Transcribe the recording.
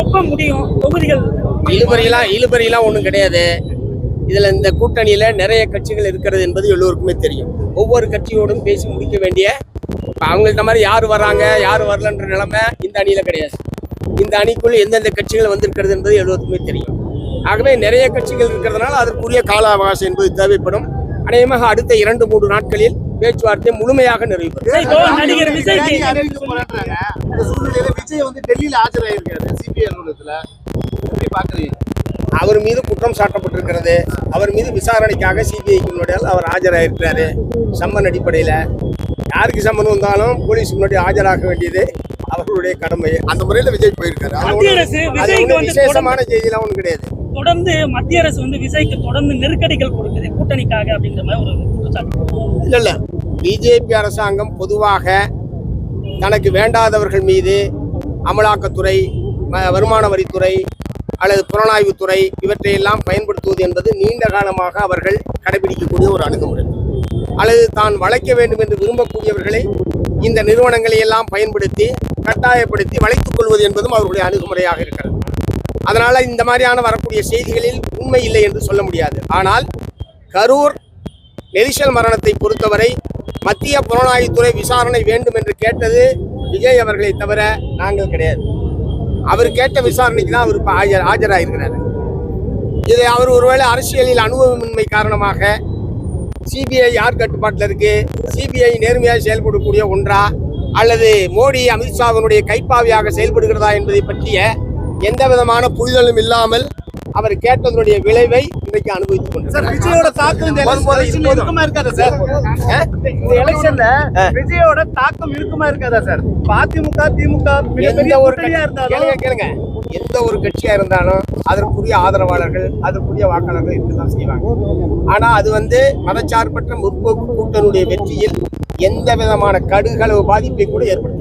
எப்ப முடியும் தொகுதிகள்? இழுபறியெல்லாம் ஒன்றும் கிடையாது. இதுல இந்த கூட்டணியில நிறைய கட்சிகள் இருக்கிறது என்பது எல்லோருக்குமே தெரியும். ஒவ்வொரு கட்சியோடும் பேசி முடிக்க வேண்டிய அவங்கள்ட்ட மாதிரி யார் வர்றாங்க யார் வரலன்ற நிலைமை இந்த அணியில கிடையாது. இந்த அணிக்குள் எந்தெந்த கட்சிகள் வந்திருக்கிறது என்பது எல்லோருக்குமே தெரியும். ஆகவே நிறைய கட்சிகள் இருக்கிறதுனால அதற்குரிய கால அவகாசம் என்பது தேவைப்படும். அநேகமாக அடுத்த 2-3 நாட்களில் பேச்சுவார்த்தை முழுமையாக நிறைவேறும். நடிகர் விஜய் டெல்லியில ஆஜராயிருக்காரு சிபிஐ அலுவலகத்துல. எப்படி பாக்குறீங்க? அவர் மீது குற்றம் சாட்டப்பட்டிருக்கிறது. அவர் மீது விசாரணைக்காக சிபிஐக்கு முன்னாடி அவர் ஆஜராயிருக்கிறாரு. சம்மன் அடிப்படையில் யாருக்கு சம்மன் வந்தாலும் போலீஸ் முன்னாடி ஆஜராக வேண்டியது அவர்களுடைய கடமை. அந்த முறையில் விஜய் போயிருக்காரு. விசேஷமான செய்தியெல்லாம் ஒன்றும் கிடையாது. தொடர்ந்து மத்திய அரசு விஜய்க்கு தொடர்ந்து நெருக்கடிகள் கொடுக்குது கூட்டணிக்காக அப்படிங்கிற மாதிரி ஒரு குற்றச்சாட்டு. இல்ல பிஜேபி அரசாங்கம் பொதுவாக தனக்கு வேண்டாதவர்கள் மீது அமலாக்கத்துறை, வருமான வரித்துறை அல்லது புலனாய்வுத்துறை இவற்றையெல்லாம் பயன்படுத்துவது என்பது நீண்ட காலமாக அவர்கள் கடைபிடிக்கக்கூடிய ஒரு அணுகுமுறை. அல்லது தான் வளைக்க வேண்டும் என்று விரும்பக்கூடியவர்களை இந்த நிறுவனங்களை எல்லாம் பயன்படுத்தி கட்டாயப்படுத்தி வளைத்துக் கொள்வது என்பதும் அவர்களுடைய அணுகுமுறையாக இருக்கிறது. அதனால இந்த மாதிரியான வரக்கூடிய செய்திகளில் உண்மை இல்லை என்று சொல்ல முடியாது. ஆனால் கரூர் நெரிசல் மரணத்தை பொறுத்தவரை மத்திய புலனாய்வுத்துறை விசாரணை வேண்டும் என்று கேட்டது விஜய் அவர்களை தவிர நாங்கள் கிடையாது. அவர் கேட்ட விசாரணைக்கு தான் அவர் இப்போ ஆஜராயிருக்கிறார். இதை அவர் ஒருவேளை அரசியலில் அனுபவமின்மை காரணமாக சிபிஐ யார் கட்டுப்பாட்டில் இருக்கு, சிபிஐ நேர்மையாக செயல்படக்கூடிய ஒன்றா அல்லது மோடி அமித்ஷாவினுடைய கைப்பாவியாக செயல்படுகிறதா என்பதை பற்றிய எந்த விதமான புரிதலும் இல்லாமல் அவர் கேட்டதனுடைய விளைவை இன்றைக்கு அனுபவித்துக் கொண்டிருக்கிறார். விஜயோட தாக்கம் இருக்காதா சார்? இந்த எலெக்ஷன்ல விஜயோட தாக்கம் இருக்குமா இருக்காதா சார்? அதிமுக திமுக கேளுங்க, எந்த ஒரு கட்சியா இருந்தாலும் அதற்குரிய ஆதரவாளர்கள் அதற்குரிய வாக்காளர்கள் இருக்கதான் செய்வாங்க. ஆனா அது மதச்சார்பற்ற முற்போக்கு கூட்டணியுடைய வெற்றியில் எந்த விதமான கடுகளவு பாதிப்பை கூட ஏற்படுத்த